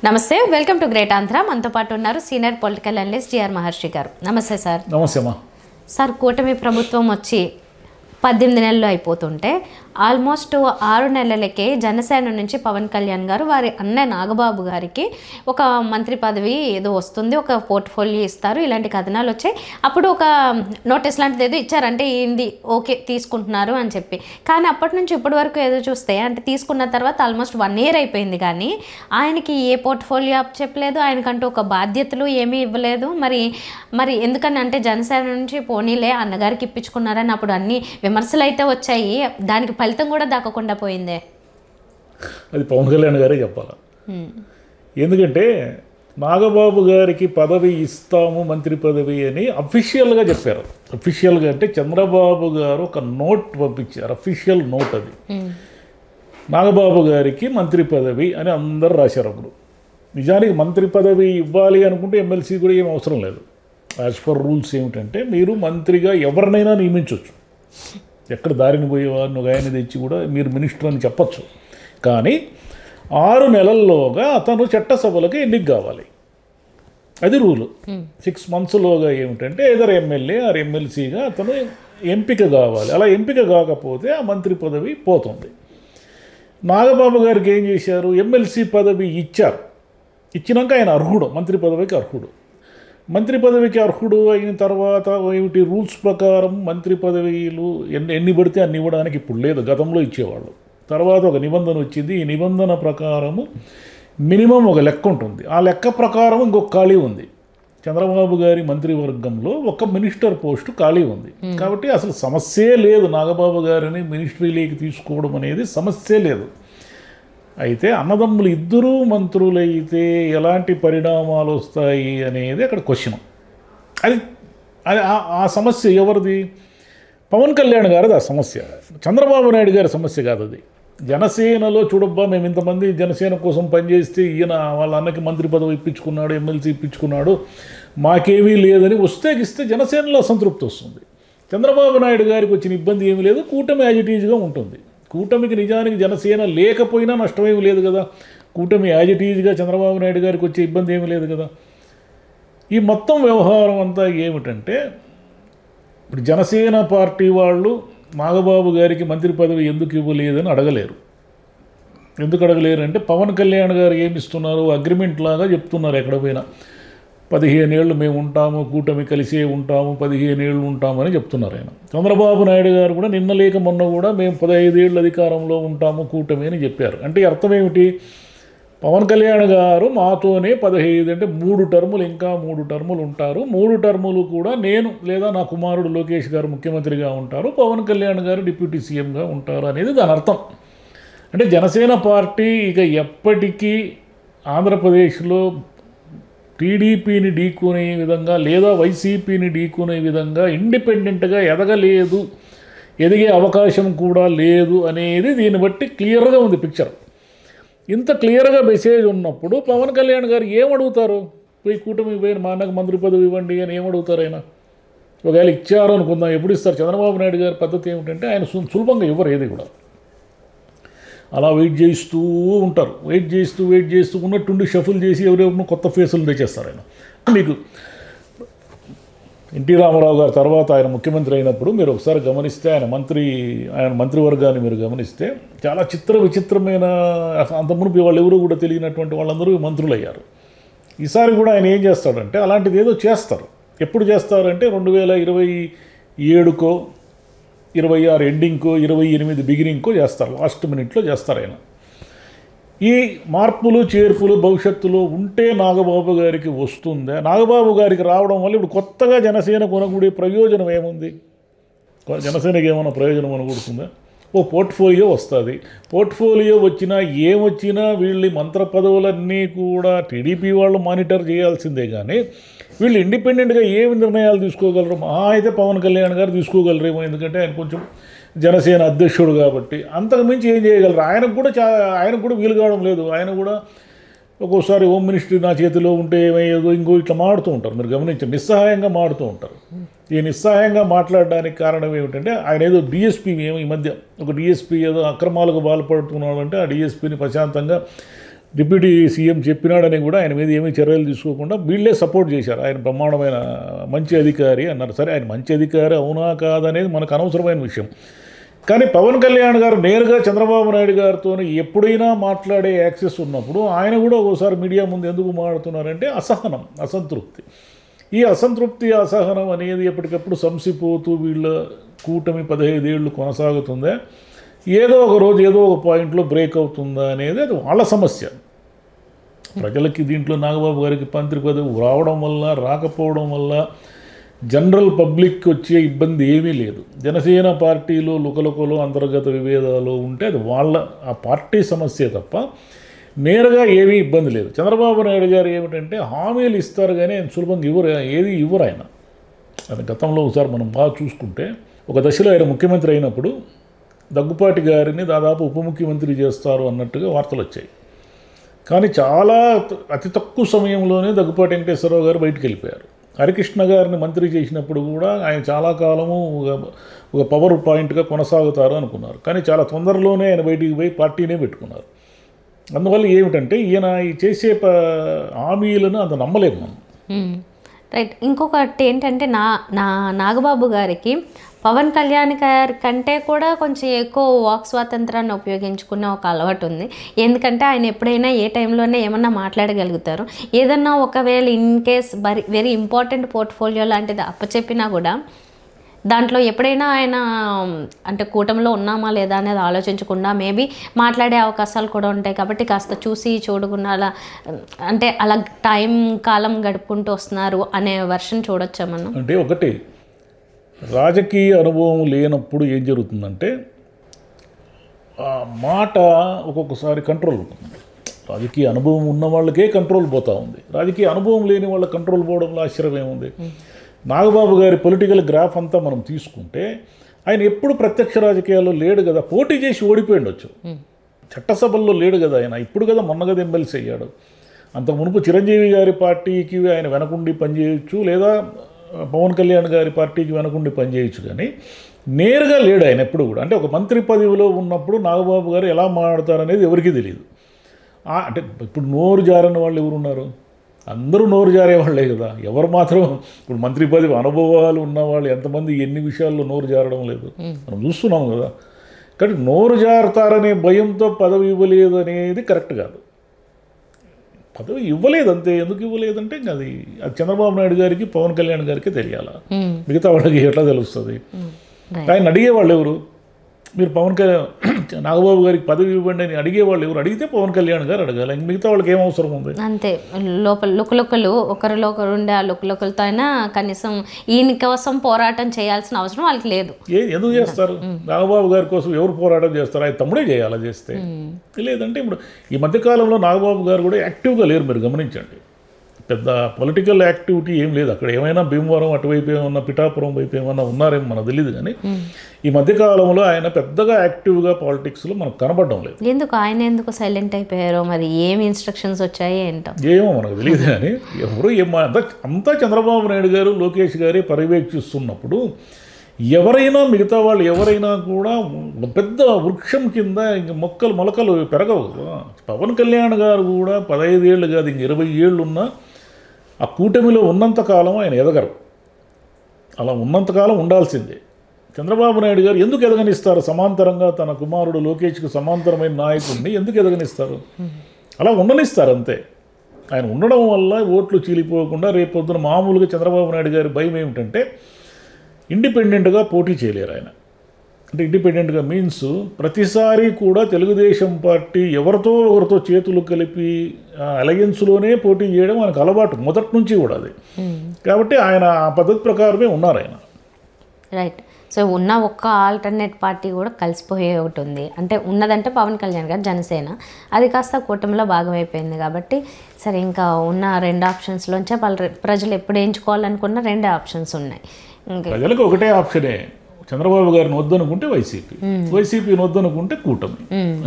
నమస్తే, welcome to great Andhra. మనతో పాటు ఉన్నారు సీనియర్ పొలిటికల్ అనలిస్ట్ జిఆర్ మహర్షి గారు. నమస్తే సార్. నమస్తే అమ్మా. సార్, కూటమి ప్రభుత్వం వచ్చి 18 నెలలు అయిపోతుంటే ఆల్మోస్ట్ 6 నెలలకే జనసేన నుంచి పవన్ కళ్యాణ్ గారు వారి అన్నయ్య నాగబాబు గారికి ఒక మంత్రి పదవి ఏదో వస్తుంది, ఒక పోర్ట్ఫోలియో ఇస్తారు, ఇలాంటి కథనాలు వచ్చాయి. అప్పుడు ఒక నోటీస్ లాంటిది ఏదో ఇచ్చారంటే ఏంది ఓకే తీసుకుంటున్నారు అని చెప్పి. కానీ అప్పటి నుంచి ఇప్పటి వరకు ఏదో చూస్తే అంటే తీసుకున్న తర్వాత ఆల్మోస్ట్ 1 year అయిపోయింది, కానీ ఆయనకి ఏ పోర్ట్ఫోలియో చెప్పలేదు, ఆయనకంటూ ఒక బాధ్యతలు ఏమీ ఇవ్వలేదు. మరి ఎందుకని అంటే జనసేన నుంచి పోనీలే అన్నగారికి ఇప్పించుకున్నారని అప్పుడు అన్ని విమర్శలు అయితే వచ్చాయి, దానికి ఫలితం కూడా దక్కకుండా పోయిందే. అది పవన్ కళ్యాణ్ గారే చెప్పాలి. ఎందుకంటే నాగబాబు గారికి పదవి ఇస్తాము, మంత్రి పదవి అని అఫీషియల్గా చెప్పారు. అఫీషియల్గా అంటే చంద్రబాబు గారు ఒక నోట్ పంపించారు, అఫీషియల్ నోట్ అది. నాగబాబు గారికి మంత్రి పదవి అని అందరూ రాశారు. అప్పుడు నిజానికి మంత్రి పదవి ఇవ్వాలి అనుకుంటే ఎమ్మెల్సీ కూడా ఏం అవసరం లేదు. యాజ్ పర్ రూల్స్ ఏమిటంటే మీరు మంత్రిగా ఎవరినైనా నియమించవచ్చు, ఎక్కడ దారిని పోయేవారిని ఒక ఆయన తెచ్చి కూడా మీరు మినిస్టర్ అని చెప్పచ్చు. కానీ 6 నెలల్లోగా అతను చట్టసభలకు ఎన్నిక కావాలి, అది రూలు. 6 monthsలోగా ఏమిటంటే ఏదర్ ఎమ్మెల్యే ఆర్ ఎమ్మెల్సీగా అతను ఎంపిక కావాలి. అలా ఎంపిక కాకపోతే ఆ మంత్రి పదవి పోతుంది. నాగబాబు గారికి ఏం చేశారు, ఎమ్మెల్సీ పదవి ఇచ్చారు. ఇచ్చినాక ఆయన అర్హుడు, మంత్రి పదవికి అర్హుడు. మంత్రి పదవికి అర్హుడు అయిన తర్వాత ఏమిటి రూల్స్ ప్రకారం మంత్రి పదవిలు ఎన్ని పడితే అన్ని ఇవ్వడానికి ఇప్పుడు లేదు, గతంలో ఇచ్చేవాళ్ళు. తర్వాత ఒక నిబంధన వచ్చింది. ఈ నిబంధన ప్రకారము మినిమం ఒక లెక్క ఉంటుంది. ఆ లెక్క ప్రకారం ఇంకొక ఖాళీ ఉంది. చంద్రబాబు గారి మంత్రివర్గంలో ఒక మినిస్టర్ పోస్టు ఖాళీ ఉంది. కాబట్టి అసలు సమస్యే లేదు, నాగబాబు గారిని మినిస్ట్రీలోకి తీసుకోవడం అనేది సమస్యే లేదు. అయితే అన్నదమ్ములు ఇద్దరూ మంత్రులైతే ఎలాంటి పరిణామాలు వస్తాయి అనేది అక్కడ క్వశ్చన్. అది ఆ సమస్య ఎవరిది? పవన్ కళ్యాణ్ గారిది ఆ సమస్య, చంద్రబాబు నాయుడు గారి సమస్య కాదు అది. జనసేనలో చూడబ్బా, మేము ఇంతమంది జనసేన కోసం పనిచేస్తే ఈయన వాళ్ళ అన్నకి మంత్రి పదవి ఇప్పించుకున్నాడు, ఎమ్మెల్సీ ఇప్పించుకున్నాడు, మాకేమీ లేదని వస్తే ఇస్తే జనసేనలో అసంతృప్తి వస్తుంది. చంద్రబాబు నాయుడు గారికి వచ్చిన ఇబ్బంది ఏమీ లేదు, కూటమి యాజ్ ఇట్ ఈజ్గా ఉంటుంది. కూటమికి నిజానికి జనసేన లేకపోయినా నష్టమేమి లేదు కదా, కూటమి యాజ్ ఇట్ ఈజ్గా చంద్రబాబు నాయుడు గారికి వచ్చే ఇబ్బంది ఏమీ లేదు కదా. ఈ మొత్తం వ్యవహారం అంతా ఏమిటంటే ఇప్పుడు జనసేన పార్టీ వాళ్ళు నాగబాబు గారికి మంత్రి పదవి ఎందుకు ఇవ్వలేదని అడగలేరు. ఎందుకు అడగలేరు అంటే పవన్ కళ్యాణ్ గారు ఏమి ఇస్తున్నారు, అగ్రిమెంట్ లాగా చెప్తున్నారు. ఎక్కడ పోయినా 15 ఏళ్ళు మేము ఉంటాము, కూటమి కలిసే ఉంటాము, 15 ఏళ్ళు ఉంటామని చెప్తున్నారు ఆయన. చంద్రబాబు నాయుడు గారు కూడా నిన్న లేక మొన్న కూడా మేము 15 ఏళ్ళు అధికారంలో ఉంటాము కూటమి అని చెప్పారు. అంటే అర్థం ఏమిటి, పవన్ కళ్యాణ్ గారు మాతోనే 15 అంటే 3 టర్ములు, ఇంకా 3 టర్ములు ఉంటారు. 3 టర్ములు కూడా నేను లేదా నా కుమారుడు లోకేష్ గారు ముఖ్యమంత్రిగా ఉంటారు, పవన్ కళ్యాణ్ గారు డిప్యూటీ సీఎంగా ఉంటారు అనేది దాని అర్థం. అంటే జనసేన పార్టీ ఇక ఎప్పటికీ ఆంధ్రప్రదేశ్లో టీడీపీని ఢీకొనే విధంగా లేదా వైసీపీని ఢీకొనే విధంగా ఇండిపెండెంట్గా ఎదగలేదు, ఎదిగే అవకాశం కూడా లేదు అనేది దీన్ని బట్టి క్లియర్గా ఉంది పిక్చర్. ఇంత క్లియర్గా మెసేజ్ ఉన్నప్పుడు పవన్ కళ్యాణ్ గారు ఏమడుగుతారు, పోయి కూటమి పోయిన మా అన్నకు మంత్రి పదవి ఇవ్వండి అని ఏమడుగుతారు ఆయన? ఒకవేళ ఇచ్చారు అనుకుందాం, ఎప్పుడు ఇస్తారు? చంద్రబాబు నాయుడు గారి పద్ధతి ఏమిటంటే ఆయన సులభంగా ఇవ్వరు ఏది కూడా, అలా వెయిట్ చేస్తూ ఉంటారు. వెయిట్ చేస్తూ ఉన్నట్టుండి షఫుల్ చేసి ఎవరెవరినో కొత్త ఫేసులు తెచ్చేస్తారు ఆయన. మీకు ఎన్టీ రామారావు గారు తర్వాత ఆయన ముఖ్యమంత్రి అయినప్పుడు మీరు ఒకసారి గమనిస్తే ఆయన మంత్రివర్గాన్ని మీరు గమనిస్తే చాలా విచిత్రమైన, అంత మునుపు వాళ్ళు ఎవరు కూడా తెలియనటువంటి వాళ్ళందరూ మంత్రులు అయ్యారు. ఈసారి కూడా ఆయన ఏం చేస్తాడంటే అలాంటిది ఏదో చేస్తారు. ఎప్పుడు చేస్తారంటే 2027కో 26 ఎండింగ్కో 28 బిగినింగ్కో చేస్తారు, లాస్ట్ మినిట్లో చేస్తారు ఆయన. ఈ మార్పులు చేర్పులు భవిష్యత్తులో ఉంటే నాగబాబు గారికి వస్తుందా? నాగబాబు గారికి రావడం వల్ల ఇప్పుడు కొత్తగా జనసేన కొనగూడే ప్రయోజనం ఏముంది? జనసేనకి ఏమైనా ప్రయోజనం అనకూడుతుందా? ఓ పోర్ట్ఫోలియో వస్తుంది. పోర్ట్ఫోలియో వచ్చినా ఏమొచ్చినా వీళ్ళ మంత్ర పదవులన్నీ కూడా టీడీపీ వాళ్ళు మానిటర్ చేయాల్సిందే, కానీ వీళ్ళు ఇండిపెండెంట్గా ఏమి నిర్ణయాలు తీసుకోగలరు? మహా అయితే పవన్ కళ్యాణ్ గారు తీసుకోగలరేమో, ఎందుకంటే ఆయన కొంచెం జనసేన అధ్యక్షుడు కాబట్టి. అంతకు మించి ఏం చేయగలరు? ఆయనకు కూడా వీలు కావడం లేదు. ఆయన కూడా ఒక్కోసారి హోమ్ మినిస్ట్రీ నా చేతిలో ఉంటే ఏమయ్యేదో ఇంకో ఇట్లా మాడుతూ ఉంటారు. మీరు గమనించండి, నిస్సహాయంగా మాడుతూ ఉంటారు. ఈ నిస్సహాయంగా మాట్లాడడానికి కారణం ఏమిటంటే ఆయన ఏదో డిఎస్పీ ఈ మధ్య ఒక డిఎస్పీ ఏదో అక్రమాలకు పాల్పడుతున్నాడంటే ఆ డిఎస్పీని ప్రశాంతంగా డిప్యూటీ సీఎం చెప్పినాడని కూడా ఆయన మీద ఏమీ చర్యలు తీసుకోకుండా వీళ్ళే సపోర్ట్ చేశారు. ఆయన బ్రహ్మాండమైన మంచి అధికారి అన్నారు. సరే, ఆయన మంచి అధికారి అవునా కాదనేది మనకు అనవసరమైన విషయం. కానీ పవన్ కళ్యాణ్ గారు నేరుగా చంద్రబాబు నాయుడు గారితో ఎప్పుడైనా మాట్లాడే యాక్సెస్ ఉన్నప్పుడు ఆయన కూడా ఒకసారి మీడియా ముందు ఎందుకు మాట్లాడుతున్నారంటే అసహనం, అసంతృప్తి. ఈ అసంతృప్తి, అసహనం అనేది ఎప్పటికప్పుడు సంసిపోతూ వీళ్ళ కూటమి 15 ఏళ్ళు కొనసాగుతుందా, ఏదో ఒక రోజు ఏదో ఒక పాయింట్లో బ్రేక్ అవుతుందా అనేది అది వాళ్ళ సమస్య. ప్రజలకి దీంట్లో నాగబాబు గారికి మంత్రి పదవి రావడం వల్ల, రాకపోవడం వల్ల జనరల్ పబ్లిక్ వచ్చే ఇబ్బంది ఏమీ లేదు. జనసేన పార్టీలో లుకలుకలు, అంతర్గత విభేదాలు ఉంటే అది వాళ్ళ ఆ పార్టీ సమస్య తప్ప నేరుగా ఏమీ ఇబ్బంది లేదు. చంద్రబాబు నాయుడు గారు ఏమిటంటే హామీలు ఇస్తారు కానీ ఆయన సులభంగా ఇవ్వరు ఆయన. అది గతంలో ఒకసారి మనం బాగా చూసుకుంటే ఒక దశలో ఆయన ముఖ్యమంత్రి అయినప్పుడు దగ్గుపాటి గారిని దాదాపు ఉప ముఖ్యమంత్రి చేస్తారు అన్నట్టుగా వార్తలు వచ్చాయి. కానీ చాలా అతి తక్కువ సమయంలోనే దగ్గుపాటి వెంకటేశ్వరరావు గారు బయటికి వెళ్ళిపోయారు. హరికృష్ణ గారిని మంత్రి చేసినప్పుడు కూడా ఆయన చాలా కాలము ఒక పవర్ పాయింట్గా కొనసాగుతారు అనుకున్నారు. కానీ చాలా తొందరలోనే ఆయన బయటికి పోయి పార్టీనే పెట్టుకున్నారు. అందువల్ల ఏమిటంటే ఈయన ఈ చేసే హామీలను అంత నమ్మలేము మనం. రైట్. ఇంకొకటి ఏంటంటే నాగబాబు గారికి పవన్ కళ్యాణ్ గారి కంటే కూడా కొంచెం ఎక్కువ వాక్ స్వాతంత్రాన్ని ఉపయోగించుకునే ఒక అలవాటు ఉంది. ఎందుకంటే ఆయన ఎప్పుడైనా ఏ టైంలోనే ఏమన్నా మాట్లాడగలుగుతారు. ఏదన్నా ఒకవేళ in case very important portfolio లాంటిది అప్పచెప్పినా కూడా దాంట్లో ఎప్పుడైనా ఆయన అంటే కూటమిలో ఉన్నామా లేదా అనేది ఆలోచించకుండా మేబీ మాట్లాడే అవకాశాలు కూడా ఉంటాయి. కాబట్టి కాస్త చూసి చూడకుండా అలా అంటే అలా కాలం గడుపుకుంటూ వస్తున్నారు అనే వర్షన్ చూడొచ్చా మనం? అంటే ఒకటి రాజకీయ అనుభవం లేనప్పుడు ఏం జరుగుతుందంటే ఆ మాట ఒక్కొక్కసారి కంట్రోల్ ఉంటుంది. రాజకీయ అనుభవం ఉన్న వాళ్ళకే కంట్రోల్ పోతూ ఉంది. రాజకీయ అనుభవం లేని వాళ్ళ కంట్రోల్ పోవడంలో ఆశ్చర్యం ఏముంది? నాగబాబు గారి పొలిటికల్ గ్రాఫ్ అంతా మనం తీసుకుంటే ఆయన ఎప్పుడు ప్రత్యక్ష రాజకీయాల్లో లేడు కదా, పోటీ చేసి ఓడిపోయిండొచ్చు. చట్టసభల్లో లేడు కదా ఆయన, ఇప్పుడు కదా మొన్న కదా ఎమ్మెల్సీ అయ్యాడు. అంత మునుపు చిరంజీవి గారి పార్టీకి ఆయన వెనకుండి పనిచేయచ్చు, లేదా పవన్ కళ్యాణ్ గారి పార్టీకి వెనకుండి పనిచేయచ్చు. కానీ నేరుగా లేడు ఆయన ఎప్పుడు కూడా. అంటే ఒక మంత్రి పదవిలో ఉన్నప్పుడు నాగబాబు గారు ఎలా మాట్లాడతారనేది ఎవరికీ తెలియదు. అంటే ఇప్పుడు నోరు జారని వాళ్ళు ఎవరున్నారు? అందరూ నోరు జారేవాళ్లే కదా. ఎవరు మాత్రం ఇప్పుడు మంత్రి పదవి అనుభవాలు ఉన్నవాళ్ళు ఎంతమంది ఎన్ని విషయాల్లో నోరు జారడం లేదు మనం చూస్తున్నాం కదా. కానీ నోరు జారుతారనే భయంతో పదవి ఇవ్వలేదు అనేది కరెక్ట్ కాదు. పదవి ఇవ్వలేదు అంతే. ఎందుకు ఇవ్వలేదంటే అది చంద్రబాబు నాయుడు గారికి, పవన్ కళ్యాణ్ గారికి తెలియాలా, మిగతా వాళ్ళకి ఎట్లా తెలుస్తుంది? ఆయన అడిగేవాళ్ళు ఎవరు? మీరు పవన్ కళ్యాణ్ నాగబాబు గారికి పదవి ఇవ్వండి అని అడిగేవాళ్ళు ఎవరు? అడిగితే పవన్ కళ్యాణ్ గారు అడగాలి. మిగతా వాళ్ళకి ఏం అవసరం ఉంది? అంతే. లోపల లుకలుకలు ఒకరిలో ఒకరు ఉండే ఆ లుకలుకలతో అయినా కనీసం ఈయన కోసం పోరాటం చేయాల్సిన అవసరం వాళ్ళకి లేదు. ఎందుకు చేస్తారు? నాగబాబు గారి కోసం ఎవరు పోరాటం చేస్తారు? ఆయన తమ్ముడే చేయాలా చేస్తే. లేదంటే ఇప్పుడు ఈ మధ్యకాలంలో నాగబాబు గారు కూడా యాక్టివ్గా లేరు. మీరు గమనించండి, పెద్ద పొలిటికల్ యాక్టివిటీ ఏం లేదు అక్కడ. ఏమైనా భీమవరం అటువైపు ఏమన్నా, పిఠాపురం వైపు ఏమన్నా ఉన్నారేమో మనకు తెలియదు. కానీ ఈ మధ్యకాలంలో ఆయన పెద్దగా యాక్టివ్గా పాలిటిక్స్లో మనకు కనబడడం లేదు. ఎందుకు సైలెంట్ అయిపోయారో మరి, ఏమి ఇన్స్ట్రక్షన్స్ వచ్చాయి ఏంటో ఏమో మనకు తెలియదు. కానీ ఎవరు అంతా చంద్రబాబు నాయుడు గారు, లోకేష్ గారే పర్యవేక్షిస్తున్నప్పుడు ఎవరైనా, మిగతా వాళ్ళు ఎవరైనా కూడా పెద్ద వృక్షం కింద ఇంక మొలకలు పెరగవు. పవన్ కళ్యాణ్ గారు కూడా 15 ఏళ్ళు కాదు, ఇంక 20 ఏళ్ళు ఉన్నా ఆ కూటమిలో ఉన్నంతకాలం ఆయన ఎదగరు. అలా ఉన్నంతకాలం ఉండాల్సిందే. చంద్రబాబు నాయుడు గారు ఎందుకు ఎదగనిస్తారు? సమాంతరంగా తన కుమారుడు లోకేష్కి సమాంతరమైన నాయకుడిని ఎందుకు ఎదగనిస్తారు? అలా ఉండనిస్తారు అంతే. ఆయన ఉండడం వల్ల ఓట్లు చీలిపోకుండా రేపొద్దున మామూలుగా చంద్రబాబు నాయుడు గారి భయం ఏమిటంటే ఇండిపెండెంట్గా పోటీ చేయలేరు ఆయన. అంటే ఇండిపెండెంట్గా మీన్స్ ప్రతిసారి కూడా తెలుగుదేశం పార్టీ ఎవరితో ఒకరితో చేతులు కలిపి అలయన్స్లోనే పోటీ చేయడం ఆయనకు అలవాటు మొదటి నుంచి కూడా అది. కాబట్టి ఆయన ఆ పద్ధతి ప్రకారమే ఉన్నారు ఆయన. రైట్. సో ఉన్న ఒక్క ఆల్టర్నేట్ పార్టీ కూడా కలిసిపోయే ఒకటి ఉంది. అంటే ఉన్నదంటే పవన్ కళ్యాణ్ గారు, జనసేన. అది కాస్త కూటమిలో భాగమైపోయింది కాబట్టి సరే ఇంకా ఉన్న 2 ఆప్షన్స్లోంచే ప్రజలు ఎప్పుడు ఎంచుకోవాలనుకున్న 2 ఆప్షన్స్ ఉన్నాయి. ప్రజలకు ఒకటే ఆప్షనే, చంద్రబాబు గారిని వద్దనుకుంటే వైసీపీని వద్దనుకుంటే కూటమి,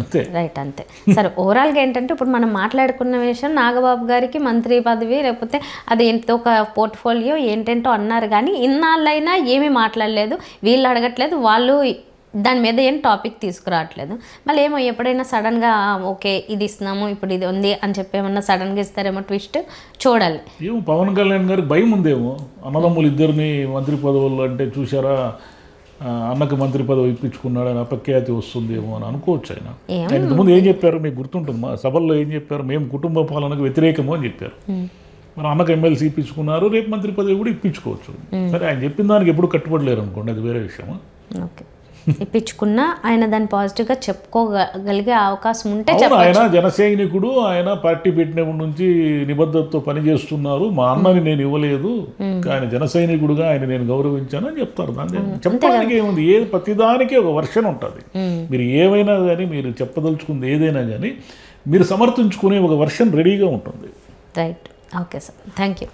అంతే. రైట్, అంతే. సరే, ఓవరాల్గా ఏంటంటే ఇప్పుడు మనం మాట్లాడుకున్న విషయం నాగబాబు గారికి మంత్రి పదవి లేకపోతే అది ఒక పోర్ట్ఫోలియో ఏంటంటో అన్నారు. కానీ ఇన్నాళ్ళైనా ఏమీ మాట్లాడలేదు, వీళ్ళు అడగట్లేదు, వాళ్ళు దాని మీద ఏం టాపిక్ తీసుకురావట్లేదు. మళ్ళీ ఏమో ఎప్పుడైనా సడన్గా ఓకే ఇది ఇస్తున్నాము ఇప్పుడు ఇది ఉంది అని చెప్పి ఏమన్నా సడన్గా ఇస్తారేమో ట్విస్ట్ చూడాలి. ఏమో పవన్ కళ్యాణ్ గారికి భయం ఉందేమో, అన్నదమ్ములు ఇద్దరిని మంత్రి పదవులు అంటే చూసారా, అన్నకు మంత్రి పదవి ఇప్పించుకున్నాడు అని అపఖ్యాతి వస్తుందేమో అని అనుకోవచ్చు. ఆయన ఇంతకుముందు ఏం చెప్పారు మీకు గుర్తుంటుందా, సభల్లో ఏం చెప్పారు, మేము కుటుంబ పాలనకు వ్యతిరేకము అని చెప్పారు. మరి అన్నకు ఎమ్మెల్సీ ఇప్పించుకున్నారు, రేపు మంత్రి పదవి కూడా ఇప్పించుకోవచ్చు. సరే ఆయన చెప్పిన దానికి ఎప్పుడు కట్టుబడలేరు అనుకోండి, అది వేరే విషయం. ఓకే, ఇప్పించుకున్నా ఆయన దాన్ని పాజిటివ్గా చెప్పుకోగలిగే అవకాశం ఉంటే ఆయన జనసైనికుడు, ఆయన పార్టీ పెట్టినప్పటి నుంచి నిబద్ధతతో పనిచేస్తున్నారు, మా అన్నని నేను ఇవ్వలేదు ఆయన జనసైనికుడుగా ఆయన నేను గౌరవించాను అని చెప్తారు. దాన్ని చెప్పడానికి ఏముంది, ప్రతిదానికి ఒక వర్షన్ ఉంటుంది. మీరు ఏమైనా కానీ, మీరు చెప్పదలుచుకుంది ఏదైనా కానీ మీరు సమర్థించుకునే ఒక వర్షన్ రెడీగా ఉంటుంది. Right, okay sir, thank you.